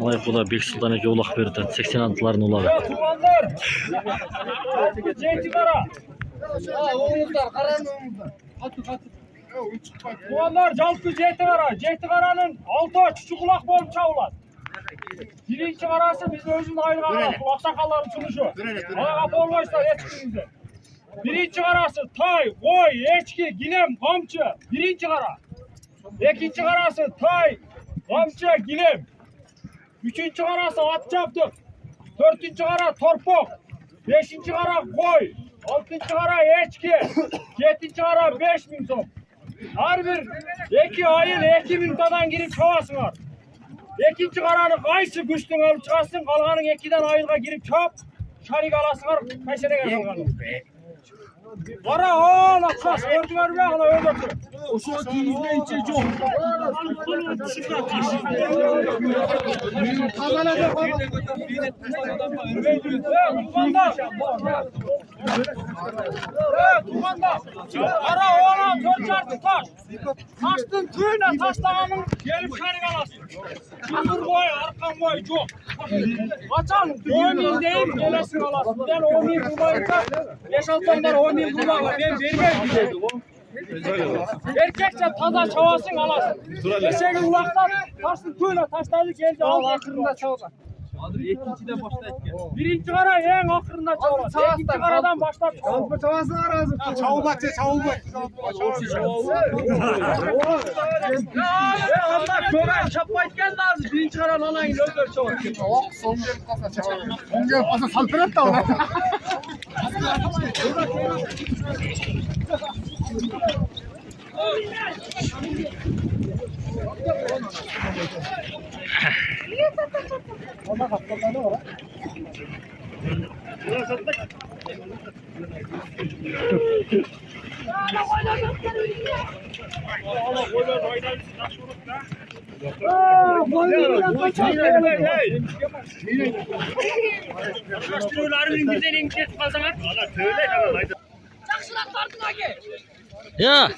Olay bu da Bek Sultan aka ulaq verdi. 86'ların ulağı. Tumanlar. Ceyti kara. Oğuzlar, karanın oğuzlar. Tumanlar Jalkı Ceyti kara. Ceyti karanın 6 küçük ulaq bolup çağılan. Birinci karası biz özünün ayrı karası. Aksakalların sunuşu. Ona kapı olmayışlar eçkinize. Birinci karası tay, koy, eçki, gilem, kamçı. Birinci kara. İkinci karası tay, kamçı, gilem. Üçüncü karası at yaptık. Dördüncü kara torpok. Beşinci kara koy. Altıncı kara eçki. Yedinci kara 5000 son. Her bir iki ayın 2000 tadan girip çavasınlar. İkinci karanın kaysı güçlüğün alıp çıkarsın. Kalganın 2'den ayılga girip çap. Şarik alasınlar. Kaysene gelsin. Kara oğlan kas. Gördüler mi? Ana öldürdü. O şu an yüzme içe çok. Kazanacak baba. Kumanda. Kara oğlan 4 çarpı taş. Taştın tüyüne taşlamanın gelip şarik alasın. Çamur boy, arkan boy çok. Açan 10.000 deyip gelesin alasın. Ben 10.000 kurmayınca 5-6 ondan 10.000 kurma var. Ben vermem gideydi o. Erkekçe taza çavasın alasın. Eşeğin ulaktan taştın tüyüne taşladı geldi. Al akırında çavasın. İkinciden başlayıp gel. Birinci kara en akırında çavasın. İkinci karadan başlar çavasın. Çavasın arazı. Çavu bahçe, çavu bahçe. Allah kören çapayt geldi ağzı. Birinci karan alayın öldür çavasın. Son gelip pasa çavasın. Son gelip pasa saltırıp da ona. Ona kaptanları var. Ya.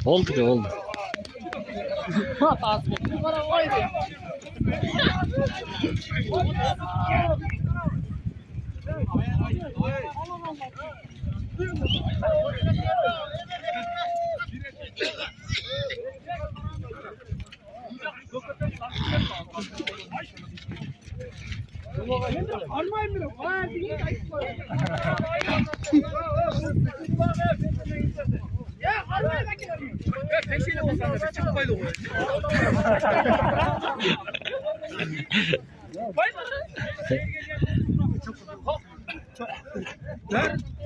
Oldu ki oldu.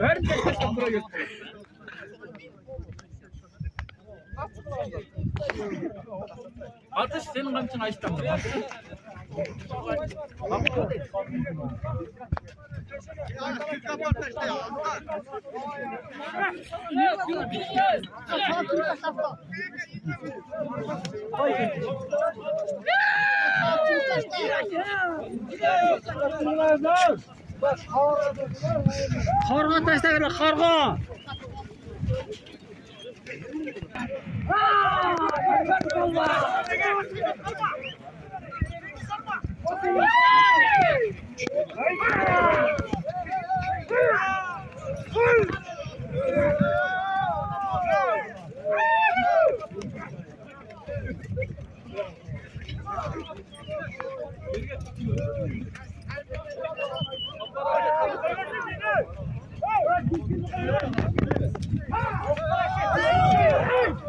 Ver buraya götür. Atış senin kaçın açtım. Karga taşla gel karga.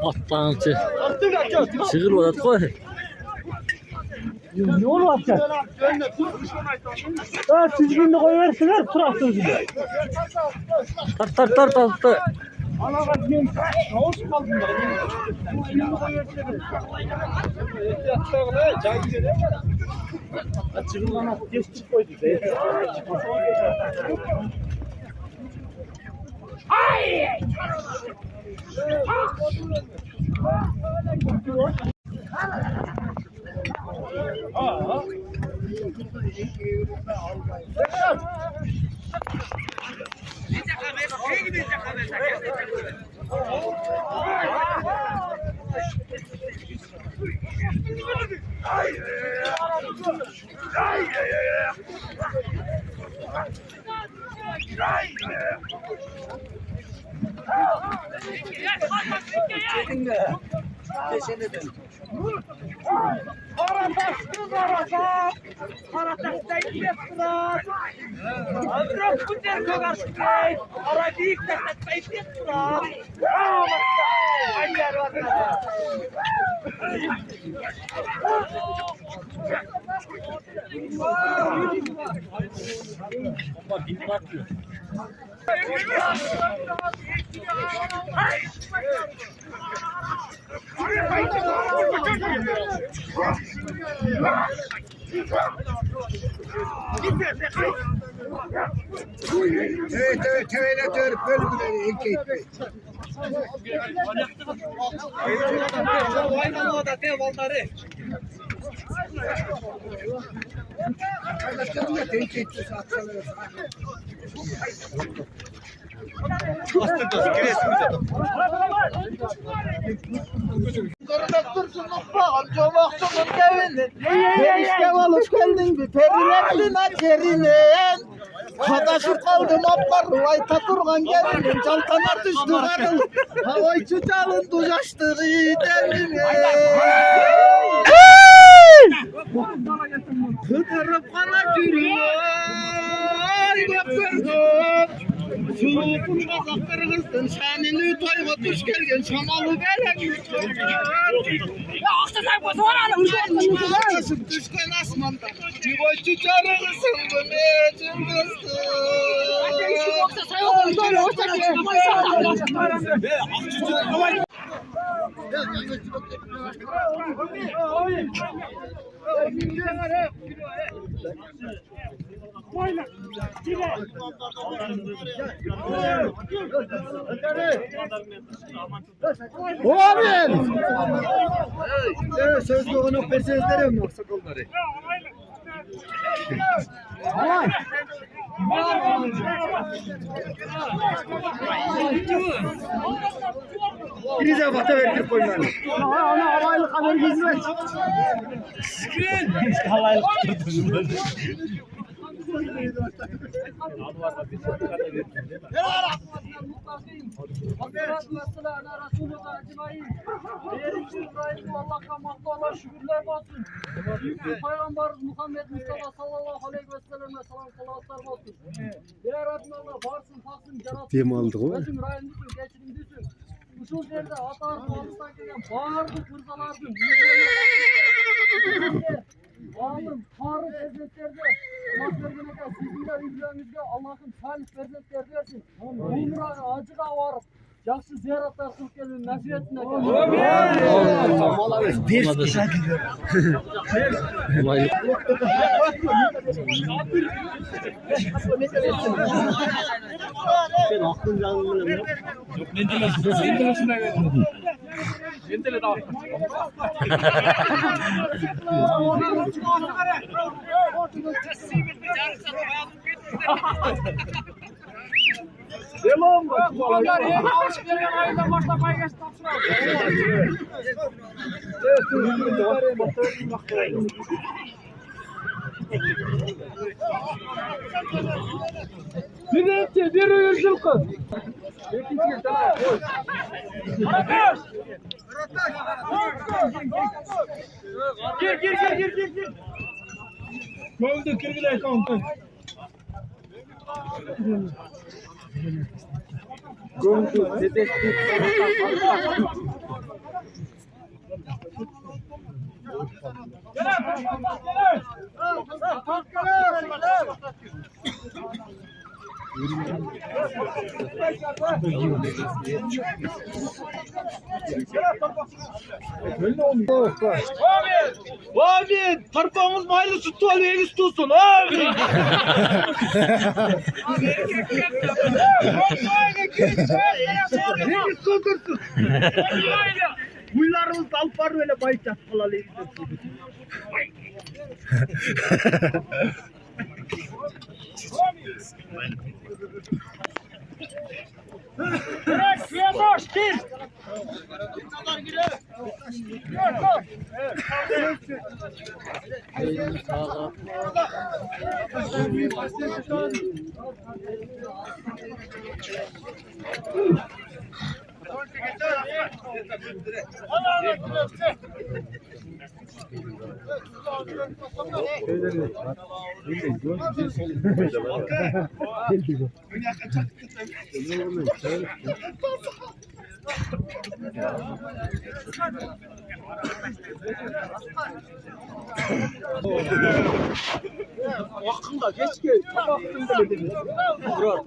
Atlançı. Sığır var at koy. Ne olur atacak? Ha çizgini koyuversinler traktör gibi. Tar. Ana bak ben kaos kaldım da. Bu elini koyuversinler. Yatacaklar çay gidelim. Açıklan geçtik koydu. Ay! Evet evet teveletör bölümleri iki. Hoş geldin bir perilerin açerinen. Kadaşır kaldım apar vayta durgan gelinin çalkanar düştü karıl. Havay çuçalın ducaştır idenine. Kıdırıp kana cürüyor. Yapırdım. Sulukun kazaklarınızın şanını toyma tuş gelgen şamalı gelen ya akşam bu sonra açıp düşken asmanda civoy çuçarınızın bu necim kızdı Oğlum! Evet, sözlü onu pesezlerim yoksa kolları. Aman! Birize bata verdik koymanı. Ana havaylık haber hizmet. Halaylık tuturdum. Peygamber Muhammed Mustafa sallallahu aleyhi ve sellem'e salatlar olsun. Değer adına Allah varsın, kalsın, canatsın. Dem aldık o. Özüm rayımdısın, geçirimdisün. Uşul yerde atardı, alıştan gelen bağırdı, kırzalardı. Ağabeyim, Tanrı hizmetlerde, Allah vergine de sizin de ülkemizde Allah'ın salih hizmetler versin. Umra'ya, acıda varıp, yaxşı ziyaretler kılıp gelin, nasiyetine gelin. Ders kişi gidiyor. Ben aklım canım. Yok Yentele daha. Devam bak. Bunlar en alışık gelen ayından başlamayı geçti bir uyuşul kız. Gir. Oldu kirgile kanka. Goncu dedektif. Abi, parpağımız maylı sütü alıyor, istiyorsun abi. Ne istiyorsun? Bunlarımız dalpar böyle bayçak falan istiyorsun. Direkt suya koş, gir. Hakkında geç gel. Hakkında dedi. Dur.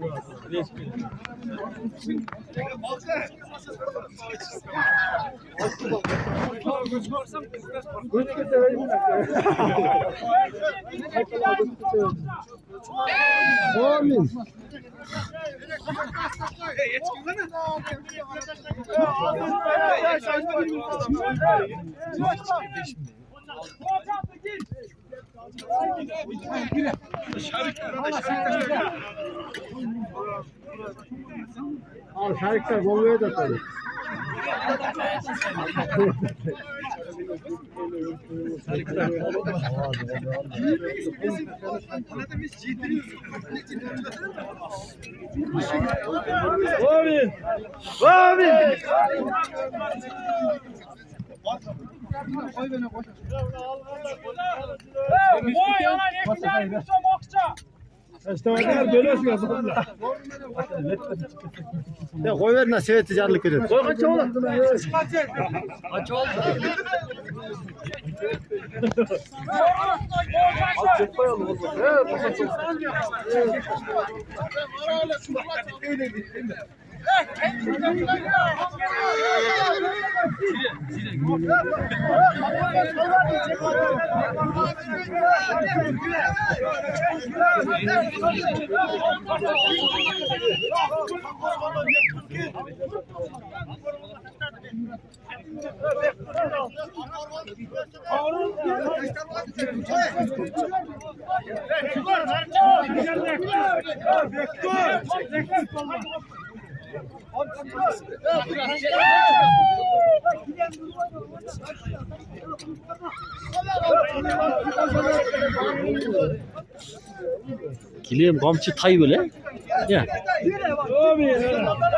Geç gel. Amin. Al şarkılar bombayı da tabii. Amin. Amin. Oy ana ne güzel bir somokça. Estağfurullah böyle aslında. Ya koy ver nasıl evet ticarlık ediyor. Koy kaç oğlum. Kaç oğlum. Çok koyalım oğlum. Kilem kamçı tay böyle. Ya.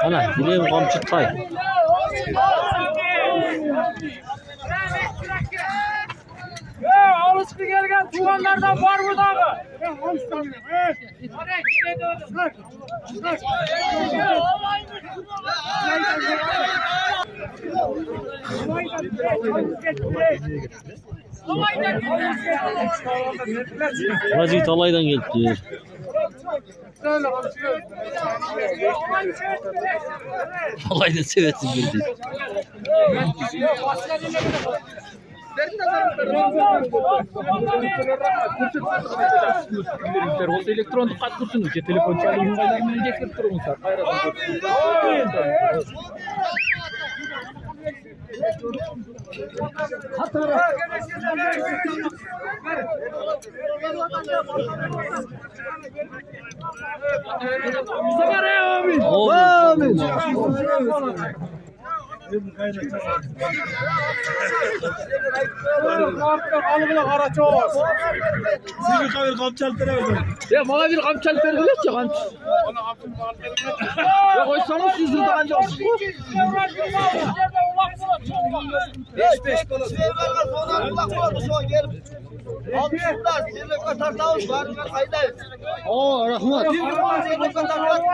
Ana kilem kamçı tay. Alışkı gelgen tuğanlardan var mı dağı? Vaziyet alaydan geldi. Alaydan sevetsiz geldi. Olsa elektronda kaç kursunuz ki telefon çalıyor ыңғайлармен жеткирип туруңуздар кайрадан. Amin. Ya bana bir kamçalı vergiler ya kamç. Ya koysanız siz de anca olsun. 5 bana. Severler sonra kulak oldu sonra gelip. Almışlar, sirle katar tavus var, kaydayız. Oo rahmat. Sirle katar tavus.